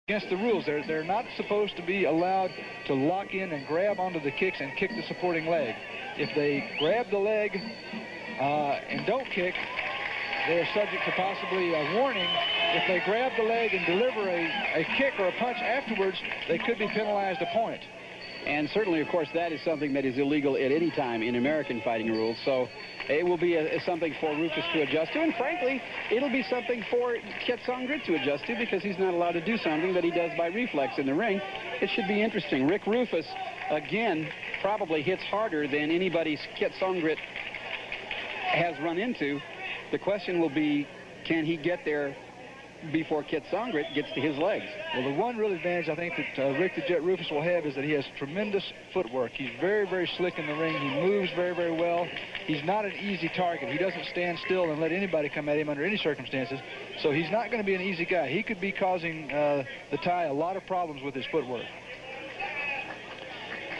against the rules. They're not supposed to be allowed to lock in and grab onto the kicks and kick the supporting leg. If they grab the leg and don't kick, they're subject to possibly a warning. If they grab the leg and deliver a kick or a punch afterwards, they could be penalized a point. And certainly, of course, that is something that is illegal at any time in American fighting rules. So it will be something for Rufus to adjust to. And frankly, it'll be something for Kit Songrit to adjust to, because he's not allowed to do something that he does by reflex in the ring. It should be interesting. Rick Rufus, again, probably hits harder than anybody Kit Songrit has run into. The question will be, can he get there before Kit Songrit gets to his legs? Well, the one real advantage I think that Rick the Jet Rufus will have is that he has tremendous footwork. He's very, very slick in the ring. He moves very, very well. He's not an easy target. He doesn't stand still and let anybody come at him under any circumstances. So he's not going to be an easy guy. He could be causing the Thai a lot of problems with his footwork.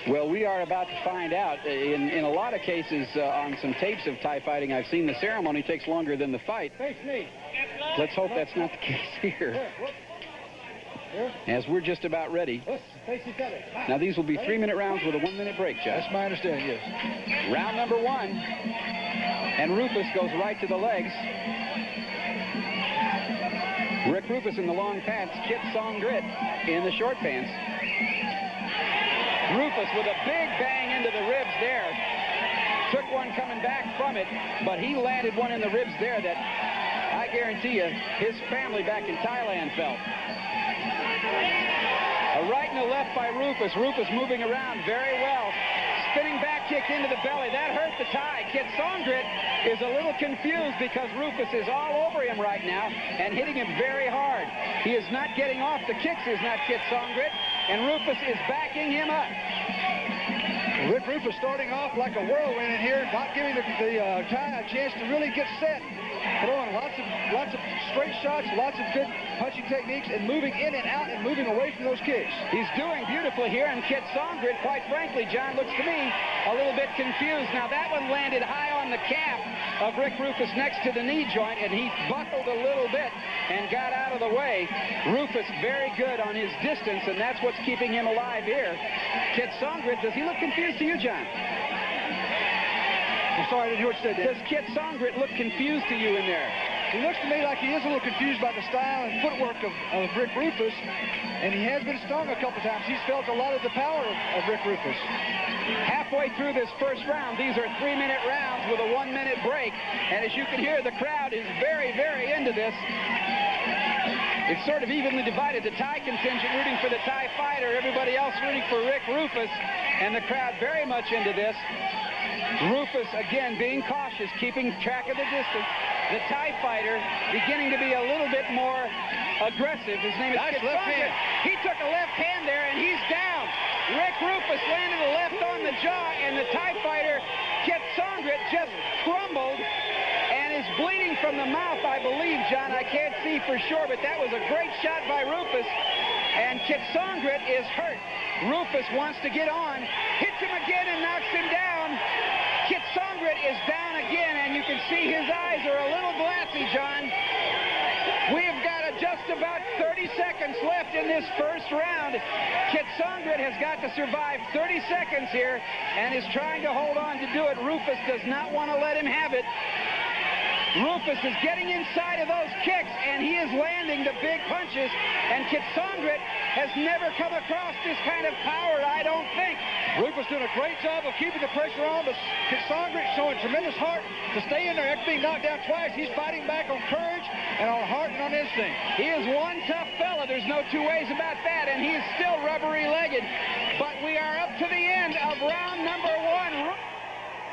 Well, we are about to find out. In a lot of cases on some tapes of Thai fighting, I've seen the ceremony takes longer than the fight. Face me. Let's hope that's not the case here, as we're just about ready. Now, these will be 3-minute rounds with a 1-minute break, Jeff. That's my understanding, yes. Round number 1. And Rufus goes right to the legs. Rick Rufus in the long pants, Kit Songrit in the short pants. Rufus with a big bang into the ribs there. Took one coming back from it, but he landed one in the ribs there that I guarantee you his family back in Thailand felt. A right and a left by Rufus. Rufus moving around very well. Spinning back kick into the belly. That hurt the Thai. Kit Songrit is a little confused because Rufus is all over him right now and hitting him very hard. He is not getting off the kicks, is not Kit Songrit, and Rufus is backing him up. Rick Rufus starting off like a whirlwind in here, not giving the Thai a chance to really get set. Throwing lots of straight shots, lots of good punching techniques, and moving in and out and moving away from those kicks. He's doing beautifully here, and Kit Songrit, quite frankly, John, looks to me a little bit confused. Now, that one landed high on the calf of Rick Rufus next to the knee joint, and he buckled a little bit and got out of the way. Rufus very good on his distance, and that's what's keeping him alive here. Kit Songrit, does he look confused to you, John? I'm sorry, I didn't hear what you said, Dan. Does Kit Songrit look confused to you in there? He looks to me like he is a little confused by the style and footwork of Rick Rufus, and he has been stung a couple times. He's felt a lot of the power of Rick Rufus. Halfway through this first round, these are 3-minute rounds with a 1-minute break, and as you can hear, the crowd is very, very into this. It's sort of evenly divided. The Thai contingent rooting for the Thai fighter, everybody else rooting for Rick Rufus, and the crowd very much into this. Rufus, again, being cautious, keeping track of the distance. The Thai fighter beginning to be a little bit more aggressive. His name is Kit Songrit. He took a left hand there, and he's down. Rick Rufus landed a left on the jaw, and the Thai fighter, Kit Songrit, just crumbled and is bleeding from the mouth, I believe, John. I can't see for sure, but that was a great shot by Rufus, and Kit Songrit is hurt. Rufus wants to get on, hits him again and knocks him down. Kit Songrit is down again, and you can see his eyes are a little glassy, John. We've got just about 30 seconds left in this first round. Kit Songrit has got to survive 30 seconds here and is trying to hold on to do it. Rufus does not want to let him have it. Rufus is getting inside of those kicks, and he is landing the big punches, and Kit Songrit has never come across this kind of power, I don't think. Rufus doing a great job of keeping the pressure on, but Kit Songrit showing tremendous heart to stay in there after being knocked down twice. He's fighting back on courage and on heart and on instinct. He is one tough fella, there's no two ways about that, and he is still rubbery-legged. But we are up to the end of round number 1.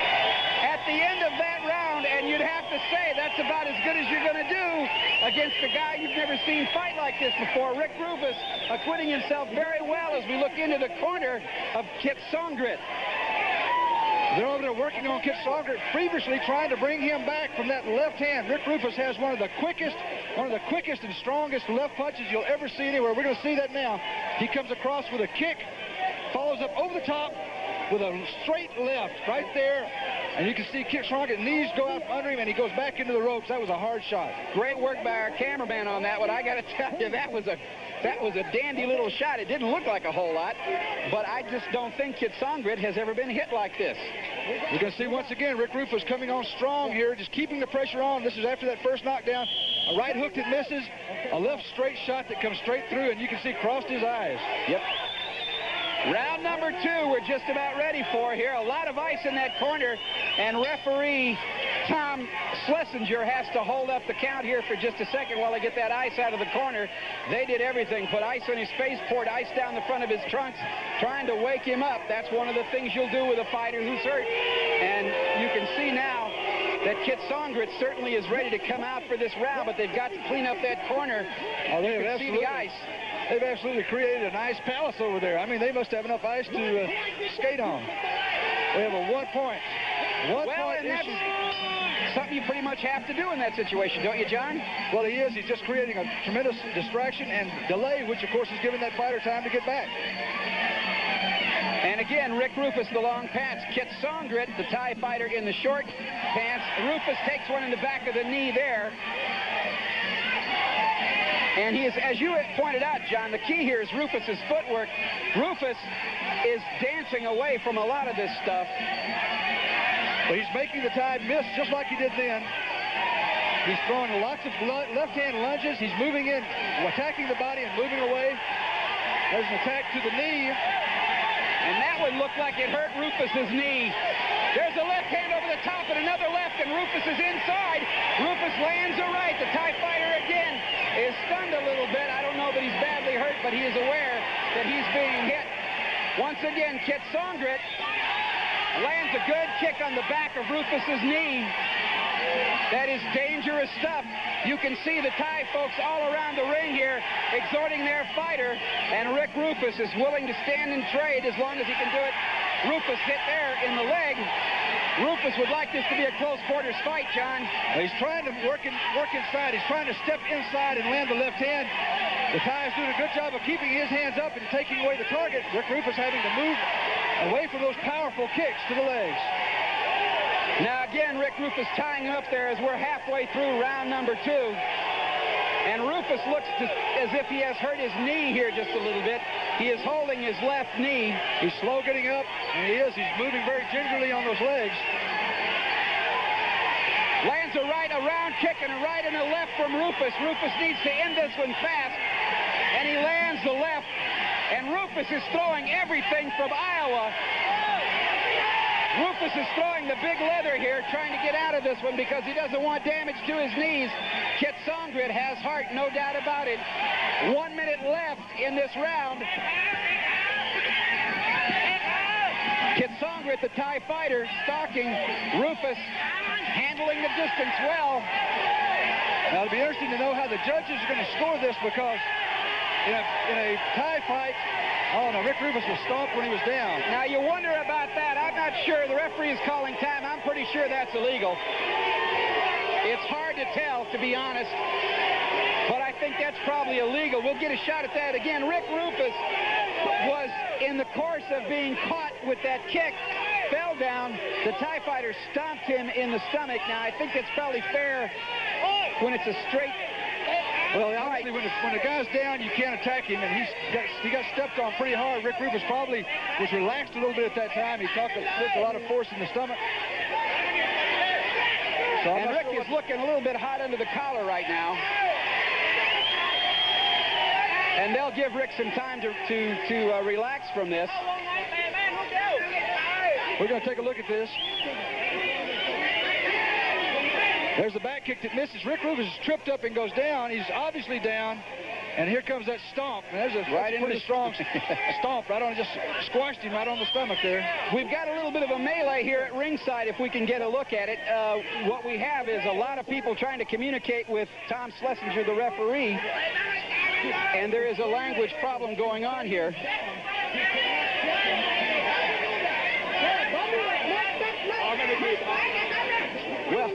At the end of that round, and you'd have to say that's about as good as you're going to do against a guy you've never seen fight like this before. Rick Rufus acquitting himself very well as we look into the corner of Kit Songrit. They're over there working on Kit Songrit, feverishly trying to bring him back from that left hand. Rick Rufus has one of the quickest and strongest left punches you'll ever see anywhere. We're going to see that now. He comes across with a kick, follows up over the top with a straight left right there, and you can see Kit Songrit's knees go out from under him, and he goes back into the ropes. That was a hard shot. Great work by our cameraman on that one. I got to tell you, that was a That was a dandy little shot. It didn't look like a whole lot, but I just don't think Kit Songret has ever been hit like this. We're going to see once again Rick Rufus coming on strong here, just keeping the pressure on. This is after that first knockdown. A right hook that misses, a left straight shot that comes straight through, and you can see crossed his eyes. Yep. Round number 2, we're just about ready for here. A lot of ice in that corner, and referee Tom Schlesinger has to hold up the count here for just a second while they get that ice out of the corner. They did everything. Put ice on his face, poured ice down the front of his trunks, trying to wake him up. That's one of the things you'll do with a fighter who's hurt. And you can see now that Kit Songret certainly is ready to come out for this round, but they've got to clean up that corner. Oh, you can see the ice. They've absolutely created an ice palace over there. I mean, they must have enough ice to skate on. They have a 1 point. One point issue. Something you pretty much have to do in that situation, don't you, John? Well, he is. He's just creating a tremendous distraction and delay, which, of course, is giving that fighter time to get back. And again, Rick Rufus, the long pants. Kit Songret, the Thai fighter, in the short pants. Rufus takes one in the back of the knee there. And he is, as you pointed out, John, the key here is Rufus's footwork. Rufus is dancing away from a lot of this stuff. But he's making the Thai miss just like he did then. He's throwing lots of left-hand lunges. He's moving in, attacking the body and moving away. There's an attack to the knee. And that would look like it hurt Rufus's knee. There's a left hand over the top and another left, and Rufus is inside. Rufus lands a right. The Thai fighter again is stunned a little bit. I don't know that he's badly hurt, but he is aware that he's being hit. Once again, Kit Songret lands a good kick on the back of Rufus's knee. That is dangerous stuff. You can see the Thai folks all around the ring here exhorting their fighter, and Rick Rufus is willing to stand and trade as long as he can do it. Rufus hit there in the leg. Rufus would like this to be a close quarters fight, John. He's trying to work inside. He's trying to step inside and land the left hand. The Thai is doing a good job of keeping his hands up and taking away the target. Rick Rufus having to move away from those powerful kicks to the legs. Now again, Rick Rufus tying up there as we're halfway through round number 2. And Rufus looks as if he has hurt his knee here just a little bit. He is holding his left knee. He's slow getting up, and he is. He's moving very gingerly on those legs. Lands a right, a round kick, and a right and a left from Rufus. Rufus needs to end this one fast, and he lands the left. And Rufus is throwing everything from Iowa. Rufus is throwing the big leather here, trying to get out of this one because he doesn't want damage to his knees. Kit Songret has heart, no doubt about it. 1 minute left in this round. Kit Songret, the Thai fighter, stalking Rufus, handling the distance well. Now, it'll be interesting to know how the judges are going to score this because in a Thai fight, oh, no, Rick Rufus was stomped when he was down. Now, you wonder about that. I'm not sure. The referee is calling time. I'm pretty sure that's illegal. It's hard to tell, to be honest, but I think that's probably illegal. We'll get a shot at that again. Rick Rufus was, in the course of being caught with that kick, fell down. The Thai fighter stomped him in the stomach. Now, I think that's probably fair when it's a straight... Well, obviously, when the guy's down, you can't attack him, and he got stepped on pretty hard. Rick Rufus probably was relaxed a little bit at that time. He took a lot of force in the stomach. So and Rick is looking a little bit hot under the collar right now. And they'll give Rick some time to relax from this. We're going to take a look at this. There's the back kick that misses. Rick Rufus is tripped up and goes down. He's obviously down. And here comes that stomp. And there's a pretty strong stomp right on, just squashed him right on the stomach there. We've got a little bit of a melee here at ringside if we can get a look at it. What we have is a lot of people trying to communicate with Tom Schlesinger, the referee. And there is a language problem going on here. Well,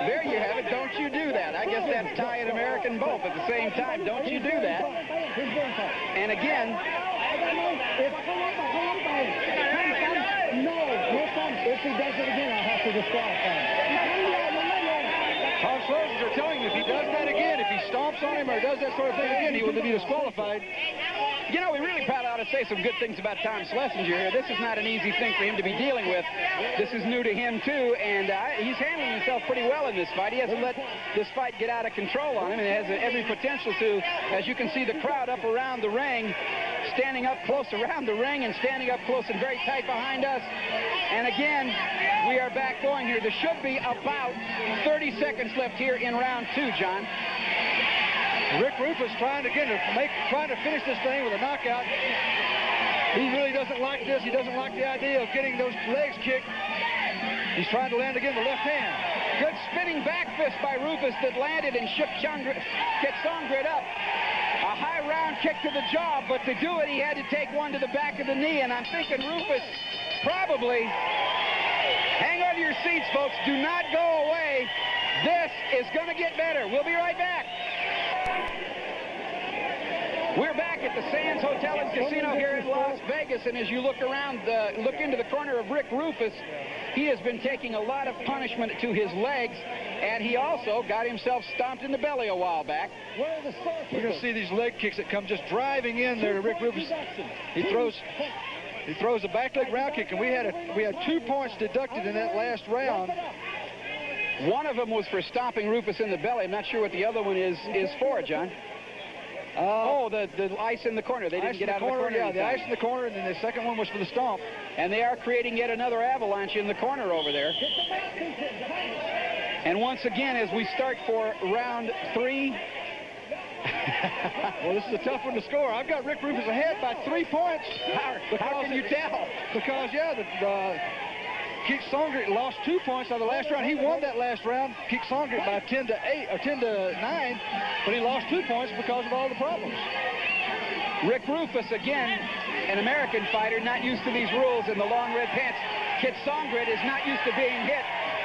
there you have it. Don't you do that. I guess that's Thai and American both at the same time. Don't you do that. And again... If he does it again, I'll have to disqualify him. Tom Schlesinger Schlesinger telling him if he does that again, if he stomps on him or does that sort of thing again, he will be disqualified. You know, we really probably ought to say some good things about Tom Schlesinger here. This is not an easy thing for him to be dealing with. This is new to him, too, and he's handling himself pretty well in this fight. He hasn't let this fight get out of control on him, and it has every potential to. As you can see, the crowd up around the ring, standing up close around the ring and standing up close and very tight behind us. And again, we are back going here. There should be about 30 seconds left here in round 2, John. Rick Rufus trying to finish this thing with a knockout. He really doesn't like this. He doesn't like the idea of getting those legs kicked. He's trying to land again with the left hand. Good spinning back fist by Rufus that landed and shook Kitsongrid up. A high round kick to the jaw, but to do it, he had to take one to the back of the knee, and I'm thinking Rufus probably... Hang on to your seats, folks. Do not go away. This is going to get better. We'll be right back. We're back at the Sands Hotel and Casino here in Las Vegas, and as you look around, look into the corner of Rick Rufus, he has been taking a lot of punishment to his legs, and he also got himself stomped in the belly a while back. We're going to see these leg kicks that come just driving in there to Rick Rufus. He throws a back leg round kick, and we had 2 points deducted in that last round. One of them was for stomping Rufus in the belly. I'm not sure what the other one is for, John. The ice in the corner. They didn't get out of the corner. Yeah, the ice in the corner, and then the second one was for the stomp. And they are creating yet another avalanche in the corner over there. And once again, as we start for round 3. Well, this is a tough one to score. I've got Rick Rufus ahead by 3 points. How can you tell? Because, yeah, Kitsongrid lost 2 points out of the last round. He won that last round, Kitsongrid, by 10-8 or 10-9, but he lost 2 points because of all the problems. Rick Rufus, again, an American fighter, not used to these rules in the long red pants. Kitsongrid is not used to being hit.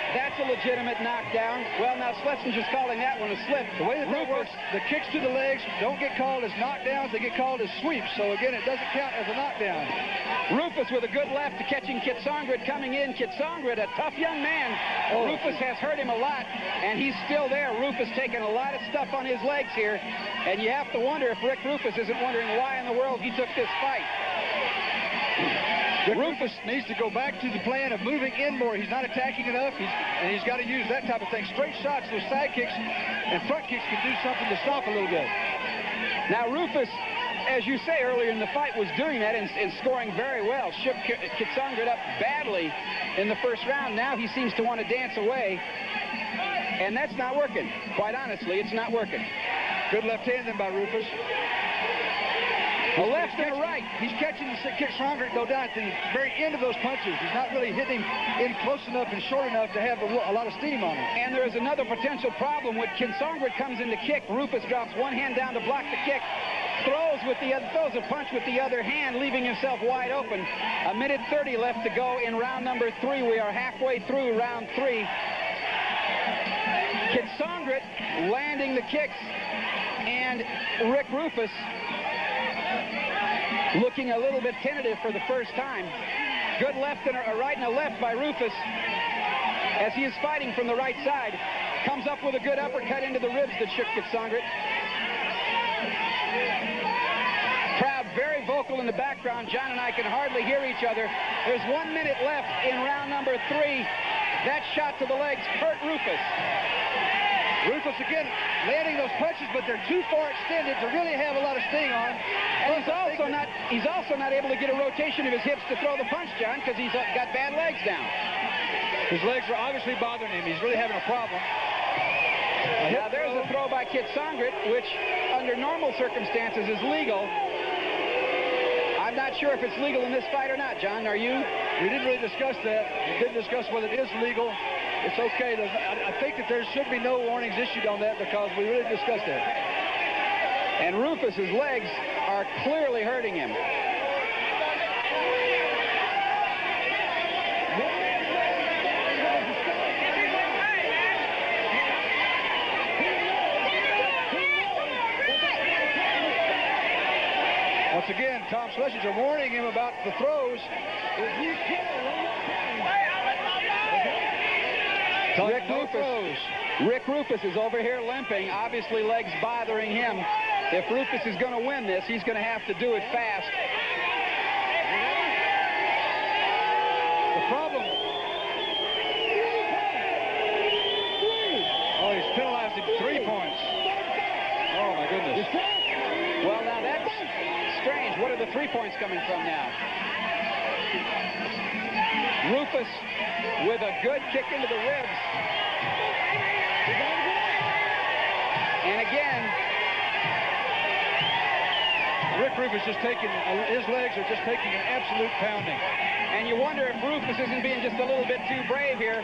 That's a legitimate knockdown. Well, now Schlesinger's calling that one a slip. The way that works, the kicks to the legs don't get called as knockdowns, they get called as sweeps. So again, it doesn't count as a knockdown. Rufus with a good left to catching Kitsongrid coming in. Kitsongrid, a tough young man. Rufus has hurt him a lot, and he's still there. Rufus taking a lot of stuff on his legs here, and you have to wonder if Rick Rufus isn't wondering why in the world he took this fight. Rufus needs to go back to the plan of moving in more. He's not attacking enough, and he's got to use that type of thing. Straight shots, those side kicks and front kicks can do something to stop a little bit. Now, Rufus, as you say earlier in the fight, was doing that and scoring very well. Shook Kitsongrid up badly in the first round. Now he seems to want to dance away, and that's not working. Quite honestly, it's not working. Good left hand then by Rufus. A left and a right. He's catching the Kitsongrid go down at the very end of those punches. He's not really hitting in close enough and short enough to have a lot of steam on him. And there is another potential problem. When Kitsongrid comes in to kick, Rufus drops one hand down to block the kick, throws a punch with the other hand, leaving himself wide open. 1:30 left to go in round number 3. We are halfway through round 3. Kitsongrid landing the kicks, and Rick Rufus looking a little bit tentative for the first time. Good left and a right and a left by Rufus as he is fighting from the right side. Comes up with a good uppercut into the ribs that shook Kitsongrid. Crowd very vocal in the background. John and I can hardly hear each other. There's 1 minute left in round number 3. That shot to the legs hurt Rufus. Rufus again landing those punches, but they're too far extended to really have a lot of sting on him. And he's also not able to get a rotation of his hips to throw the punch, John, because he's got bad legs down. His legs are obviously bothering him. He's really having a problem. Now there's a throw by Kitsongrid, which under normal circumstances is legal. I'm not sure if it's legal in this fight or not, John. Are you? We didn't really discuss that. We didn't discuss whether it is legal. It's okay. I think that there should be no warnings issued on that because we really discussed that. And Rufus's legs are clearly hurting him. Once again, Tom Schlesinger warning him about the Rick Rufus is over here limping, obviously legs bothering him. If Rufus is going to win this, he's going to have to do it fast. The problem... Oh, he's penalized him 3 points. Oh, my goodness. Well, now that's strange. What are the 3 points coming from now? Rufus with a good kick into the ribs. And again, Rick Rufus just taking, his legs are just taking an absolute pounding. And you wonder if Rufus isn't being just a little bit too brave here.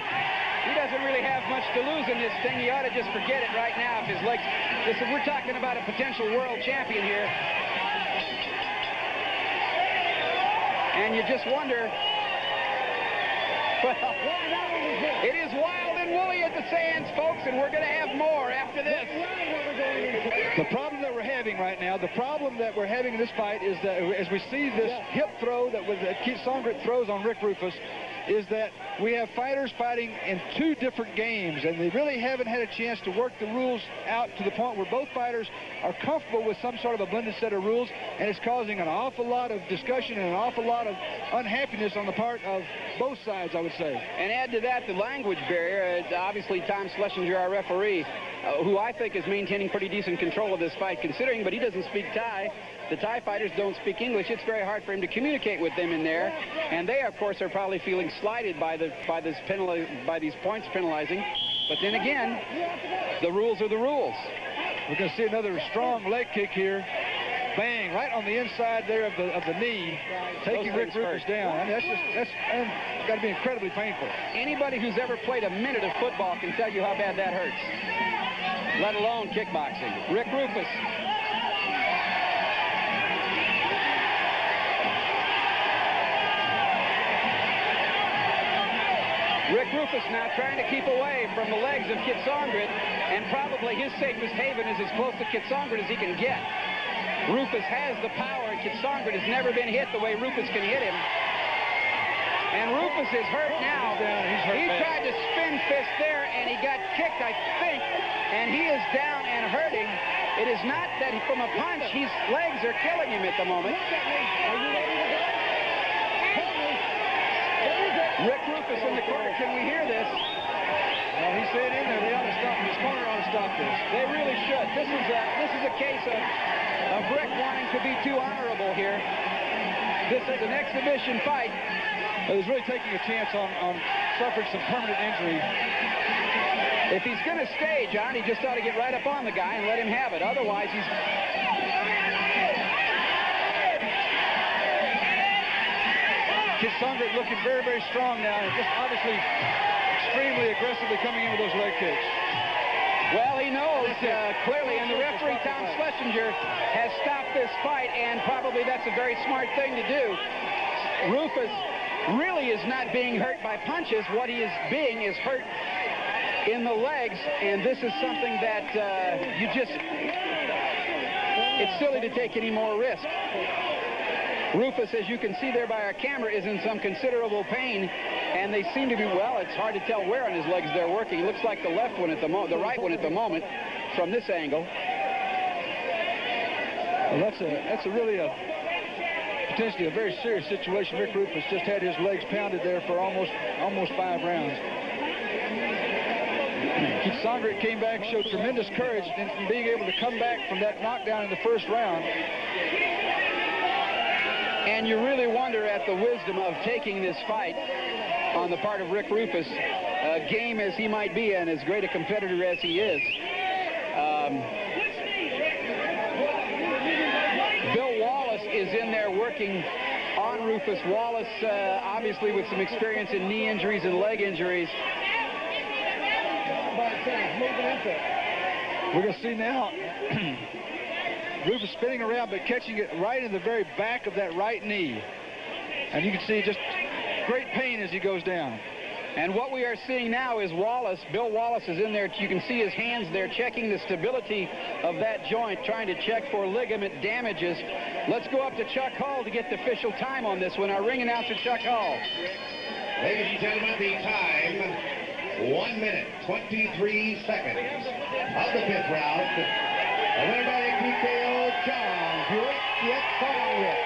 He doesn't really have much to lose in this thing. He ought to just forget it right now if his legs... Listen, we're talking about a potential world champion here. And you just wonder... Well, it is wild and woolly at the sands, folks, and we're going to have more after this. The problem that we're having right now, the problem that we're having in this fight is that as we see this hip throw that Keith Songret throws on Rick Rufus, is that we have fighters fighting in 2 different games, and they really haven't had a chance to work the rules out to the point where both fighters are comfortable with some sort of a blended set of rules, and it's causing an awful lot of discussion and an awful lot of unhappiness on the part of both sides, I would say. And add to that the language barrier. Obviously, Tom Schlesinger, our referee, who I think is maintaining pretty decent control of this fight, considering, but he doesn't speak Thai. The Thai fighters don't speak English. It's very hard for him to communicate with them in there. And they, of course, are probably feeling slighted by these points penalizing. But then again, the rules are the rules. We're going to see another strong leg kick here. Bang, right on the inside there of the knee, taking Rick Rufus down. I mean, that's got to be incredibly painful. Anybody who's ever played a minute of football can tell you how bad that hurts, let alone kickboxing. Rick Rufus. Rick Rufus now trying to keep away from the legs of Kit Songret, and probably his safest haven is as close to Kit Songret as he can get. Rufus has the power, and Kit Songret has never been hit the way Rufus can hit him. And Rufus is hurt now. He tried to spin fist there, and he got kicked, I think, and he is down and hurting. It is not that from a punch, his legs are killing him at the moment. Rick Rufus in the corner, can we hear this? Well, he's staying in there. They ought to stop him. His corner ought to stop this. They really should. This is a case of Rick wanting to be too honorable here. This is an exhibition fight. But he's really taking a chance on suffering some permanent injury. If he's going to stay, John, he just ought to get right up on the guy and let him have it. Otherwise, he's... Kit Songret looking very, very strong now, and just obviously extremely aggressively coming in with those leg kicks. Well, he knows clearly, and the referee, Tom Schlesinger, has stopped this fight, and probably that's a very smart thing to do. Rufus really is not being hurt by punches. What he is being is hurt in the legs, and this is something that it's silly to take any more risk. Rufus, as you can see there by our camera, is in some considerable pain, and they seem to be, well, it's hard to tell where on his legs they're working. It looks like the left one at the moment, the right one at the moment, from this angle. Well, that's really potentially a very serious situation. Rick Rufus just had his legs pounded there for almost 5 rounds. Keith Songret came back, showed tremendous courage in being able to come back from that knockdown in the first round. And you really wonder at the wisdom of taking this fight on the part of Rick Rufus, game as he might be and as great a competitor as he is. Bill Wallace is in there working on Rufus. Wallace, obviously with some experience in knee injuries and leg injuries. We're going to see now Rufus spinning around, but catching it right in the very back of that right knee. And you can see just great pain as he goes down. And what we are seeing now is Wallace. Bill Wallace is in there. You can see his hands there checking the stability of that joint, trying to check for ligament damages. Let's go up to Chuck Hull to get the official time on this one. Our ring announcer, Chuck Hull. Ladies and gentlemen, the time 1 minute, 23 seconds of the 5th round. A winner by TKO, John Kitsongret.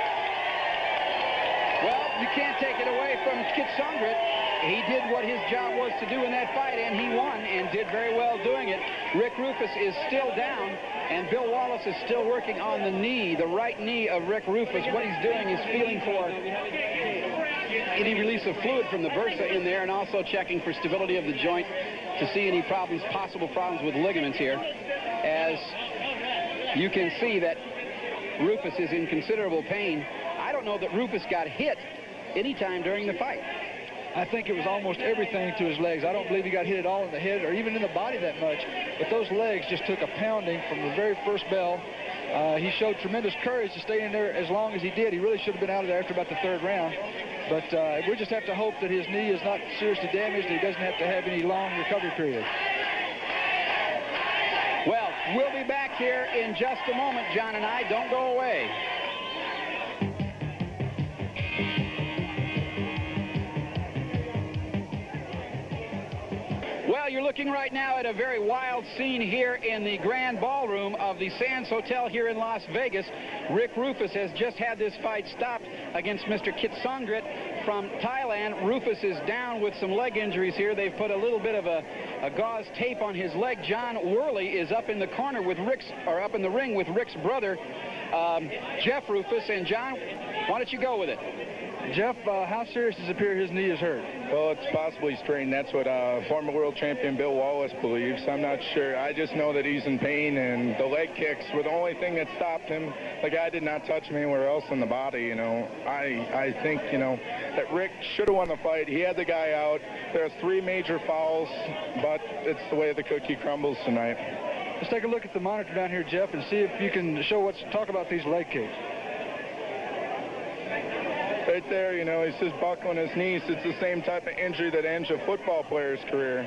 Well, you can't take it away from Kitsongret. He did what his job was to do in that fight, and he won and did very well doing it. Rick Rufus is still down, and Bill Wallace is still working on the knee, the right knee of Rick Rufus. What he's doing is feeling for any release of fluid from the bursa in there, and also checking for stability of the joint to see any problems, possible problems with ligaments here. As you can see that Rufus is in considerable pain. I don't know that Rufus got hit any time during the fight. I think it was almost everything to his legs. I don't believe he got hit at all in the head or even in the body that much, but those legs just took a pounding from the very first bell. He showed tremendous courage to stay in there as long as he did. He really should have been out of there after about the 3rd round. But we just have to hope that his knee is not seriously damaged and he doesn't have to have any long recovery period. Well, we'll be back here in just a moment, John and I. Don't go away. Well, you're looking right now at a very wild scene here in the Grand Ballroom of the Sands Hotel here in Las Vegas. Rick Rufus has just had this fight stopped against Mr. Kitsongret from Thailand. Rufus is down with some leg injuries here. They've put a little bit of a gauze tape on his leg. John Worley is up in the corner with up in the ring with Rick's brother, Jeff Rufus. And John, why don't you go with it? Jeff, how serious does it appear his knee is hurt? Well, it's possibly strained. That's what former world champion Bill Wallace believes. I'm not sure. I just know that he's in pain, and the leg kicks were the only thing that stopped him. The guy did not touch him anywhere else in the body, you know. I think, you know, that Rick should have won the fight. He had the guy out. There's 3 major fouls, but it's the way the cookie crumbles tonight. Let's take a look at the monitor down here, Jeff, and see if you can talk about these leg kicks. Right there, you know, he's just buckling his knees. It's the same type of injury that ends a football player's career.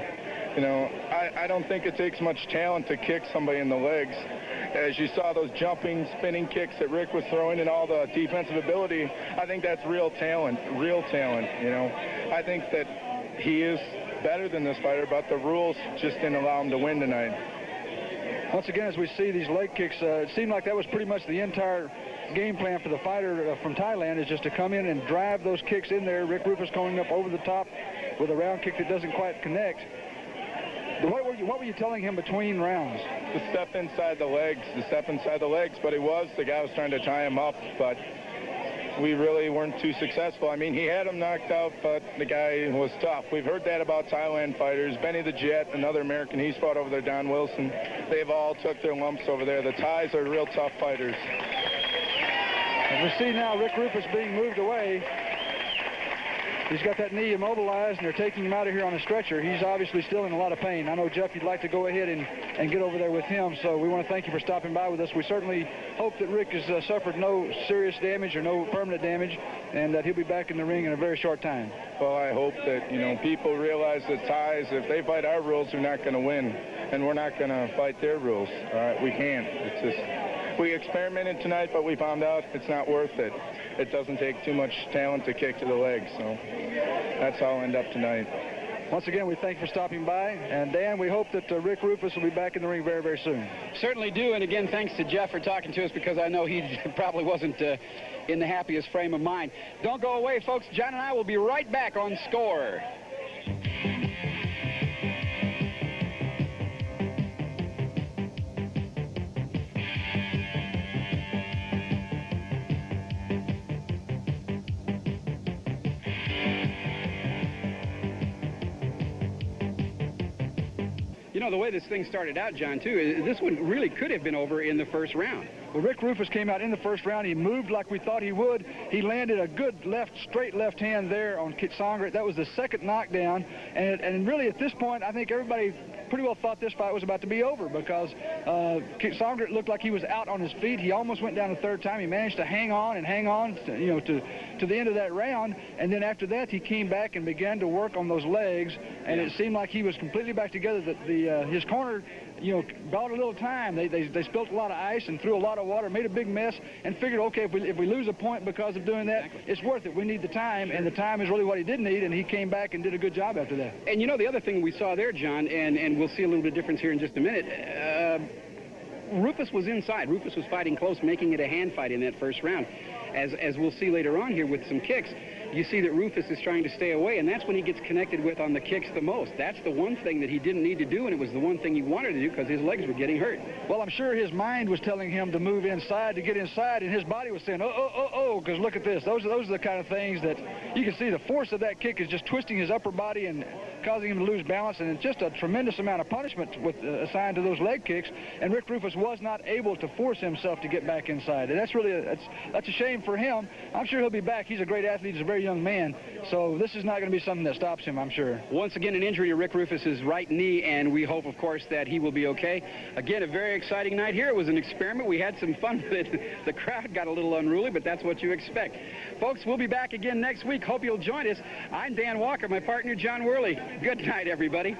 You know, I don't think it takes much talent to kick somebody in the legs. As you saw those jumping, spinning kicks that Rick was throwing and all the defensive ability, I think that's real talent, you know. I think that he is better than this fighter, but the rules just didn't allow him to win tonight. Once again, as we see these leg kicks, it seemed like that was pretty much the entire game plan for the fighter from Thailand, is just to come in and drive those kicks in there. Rick Rufus going up over the top with a round kick that doesn't quite connect. What were you telling him between rounds? The step inside the legs, but the guy was trying to tie him up, but we really weren't too successful. I mean, he had him knocked out, but the guy was tough. We've heard that about Thailand fighters. Benny the Jet, another American, he's fought over there, Don Wilson. They've all took their lumps over there. The Thais are real tough fighters. And we see now Rick Rufus being moved away. He's got that knee immobilized, and they're taking him out of here on a stretcher. He's obviously still in a lot of pain. I know, Jeff, you'd like to go ahead and get over there with him, so we want to thank you for stopping by with us. We certainly hope that Rick has suffered no serious damage or no permanent damage, and that he'll be back in the ring in a very short time. Well, I hope that, you know, people realize that Thais, if they fight our rules, they're not going to win, and we're not going to fight their rules. All right, we can't. It's just, we experimented tonight, but we found out it's not worth it. It doesn't take too much talent to kick to the legs, so that's how I'll end up tonight. Once again, we thank you for stopping by. And, Dan, we hope that Rick Rufus will be back in the ring very, very soon. Certainly do. And, again, thanks to Jeff for talking to us, because I know he probably wasn't in the happiest frame of mind. Don't go away, folks. John and I will be right back on Score. You know, the way this thing started out, John, too, this one really could have been over in the first round. Well, Rick Rufus came out in the first round. He moved like we thought he would. He landed a good straight left hand there on Kitsongret. That was the second knockdown. And really, at this point, I think everybody pretty well thought this fight was about to be over, because Kitsongret looked like he was out on his feet. He almost went down a third time. He managed to hang on to the end of that round. And then after that, he came back and began to work on those legs. And it seemed like he was completely back together. His corner you know, bought a little time. They spilt a lot of ice and threw a lot of water, made a big mess, and figured, okay, if we lose a point because of doing that, it's worth it. We need the time, and the time is really what he did need, and he came back and did a good job after that. And you know, the other thing we saw there, John, and we'll see a little bit of difference here in just a minute, Rufus was inside. Rufus was fighting close, making it a hand fight in that first round. As we'll see later on here with some kicks, you see that Rufus is trying to stay away, and that's when he gets connected with on the kicks the most. That's the one thing that he didn't need to do, and it was the one thing he wanted to do because his legs were getting hurt. Well, I'm sure his mind was telling him to move inside, to get inside, and his body was saying, oh, because look at this. Those are the kind of things that you can see the force of that kick is just twisting his upper body and causing him to lose balance, and it's just a tremendous amount of punishment assigned to those leg kicks, and Rick Rufus was not able to force himself to get back inside. And that's really that's a shame for him. I'm sure he'll be back. He's a great athlete. He's a very young man, so this is not going to be something that stops him, I'm sure. Once again, an injury to Rick Rufus's right knee, and we hope, of course, that he will be okay. Again, a very exciting night here. It was an experiment. We had some fun with it. The crowd got a little unruly, but that's what you expect. Folks, we'll be back again next week. Hope you'll join us. I'm Dan Walker, my partner, John Worley. Good night, everybody.